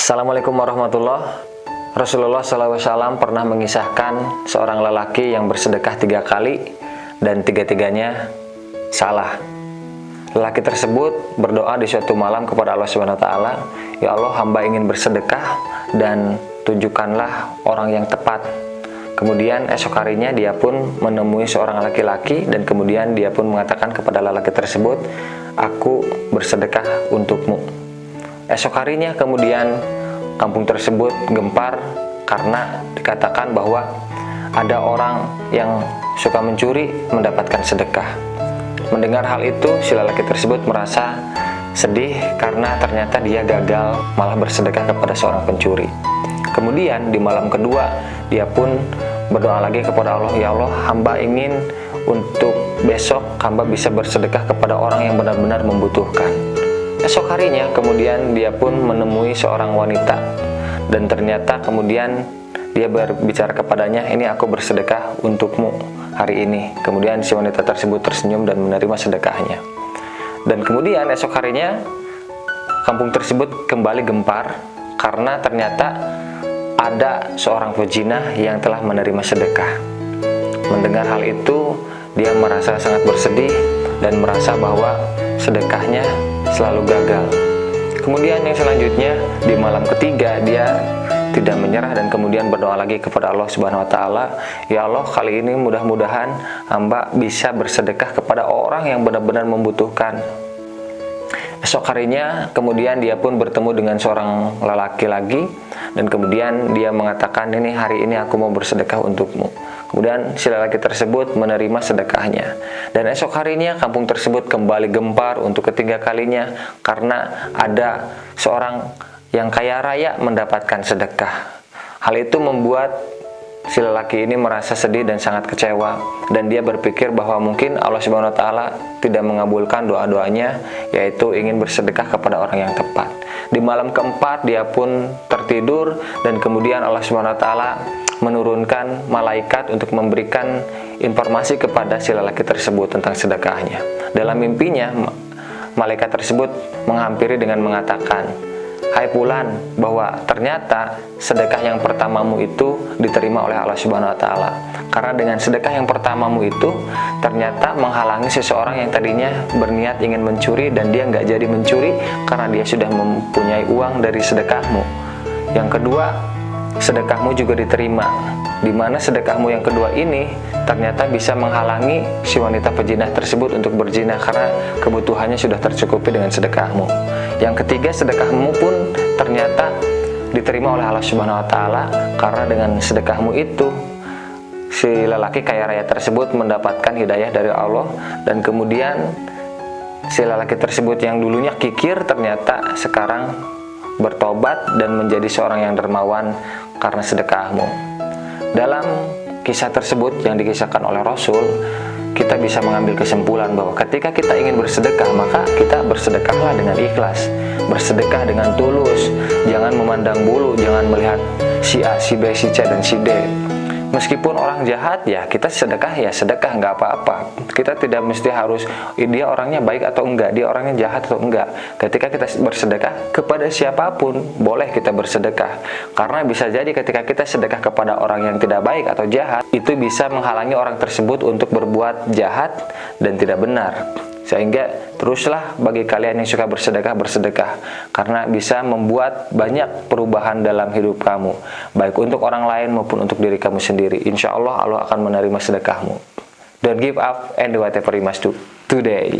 Assalamualaikum warahmatullahi. Rasulullah SAW pernah mengisahkan seorang lelaki yang bersedekah 3 kali dan tiga-tiganya salah. Lelaki tersebut berdoa di suatu malam kepada Allah SWT, "Ya Allah, hamba ingin bersedekah dan tunjukkanlah orang yang tepat." Kemudian esok harinya dia pun menemui seorang laki-laki dan kemudian dia pun mengatakan kepada lelaki tersebut, "Aku bersedekah untukmu." Esok harinya kemudian kampung tersebut gempar karena dikatakan bahwa ada orang yang suka mencuri mendapatkan sedekah. Mendengar hal itu, si lelaki tersebut merasa sedih karena ternyata dia gagal malah bersedekah kepada seorang pencuri. Kemudian di malam kedua dia pun berdoa lagi kepada Allah, "Ya Allah, hamba ingin untuk besok hamba bisa bersedekah kepada orang yang benar-benar membutuhkan." Esok harinya kemudian dia pun menemui seorang wanita dan ternyata kemudian dia berbicara kepadanya, "Ini aku bersedekah untukmu hari ini." Kemudian si wanita tersebut tersenyum dan menerima sedekahnya. Dan kemudian esok harinya kampung tersebut kembali gempar karena ternyata ada seorang pejinah yang telah menerima sedekah. Mendengar hal itu, dia merasa sangat bersedih dan merasa bahwa sedekahnya selalu gagal. Kemudian yang selanjutnya di malam ketiga dia tidak menyerah dan kemudian berdoa lagi kepada Allah Subhanahu wa taala, "Ya Allah, kali ini mudah-mudahan hamba bisa bersedekah kepada orang yang benar-benar membutuhkan." Esok harinya kemudian dia pun bertemu dengan seorang lelaki lagi dan kemudian dia mengatakan, "Ini hari ini aku mau bersedekah untukmu." Kemudian si lelaki tersebut menerima sedekahnya. Dan esok harinya kampung tersebut kembali gempar untuk ketiga kalinya karena ada seorang yang kaya raya mendapatkan sedekah. Hal itu membuat si lelaki ini merasa sedih dan sangat kecewa, dan dia berpikir bahwa mungkin Allah Subhanahu wa taala tidak mengabulkan doa-doanya, yaitu ingin bersedekah kepada orang yang tepat. Di malam keempat dia pun tertidur dan kemudian Allah Subhanahu wa taala menurunkan malaikat untuk memberikan informasi kepada si lelaki tersebut tentang sedekahnya. Dalam mimpinya, malaikat tersebut menghampiri dengan mengatakan, "Hai Fulan, bahwa ternyata sedekah yang pertamamu itu diterima oleh Allah Subhanahu wa taala. Karena dengan sedekah yang pertamamu itu ternyata menghalangi seseorang yang tadinya berniat ingin mencuri dan dia nggak jadi mencuri karena dia sudah mempunyai uang dari sedekahmu. Yang kedua, sedekahmu juga diterima, di mana sedekahmu yang kedua ini ternyata bisa menghalangi si wanita pejinah tersebut untuk berzina karena kebutuhannya sudah tercukupi dengan sedekahmu. Yang ketiga, sedekahmu pun ternyata diterima oleh Allah Subhanahu wa taala karena dengan sedekahmu itu si lelaki kaya raya tersebut mendapatkan hidayah dari Allah dan kemudian si lelaki tersebut yang dulunya kikir ternyata sekarang bertobat dan menjadi seorang yang dermawan karena sedekahmu." Dalam kisah tersebut yang dikisahkan oleh Rasul, kita bisa mengambil kesimpulan bahwa ketika kita ingin bersedekah, maka kita bersedekahlah dengan ikhlas, bersedekah dengan tulus, jangan memandang bulu, jangan melihat si A, si B, si C, dan si D. Meskipun orang jahat, ya kita sedekah, ya sedekah, nggak apa-apa. Kita tidak mesti harus dia orangnya baik atau enggak, dia orangnya jahat atau enggak. Ketika kita bersedekah kepada siapapun, boleh kita bersedekah. Karena bisa jadi ketika kita sedekah kepada orang yang tidak baik atau jahat, itu bisa menghalangi orang tersebut untuk berbuat jahat dan tidak benar. Sehingga teruslah bagi kalian yang suka bersedekah, bersedekah. Karena bisa membuat banyak perubahan dalam hidup kamu. Baik untuk orang lain maupun untuk diri kamu sendiri. Insya Allah, Allah akan menerima sedekahmu. Don't give up and do whatever you must do today.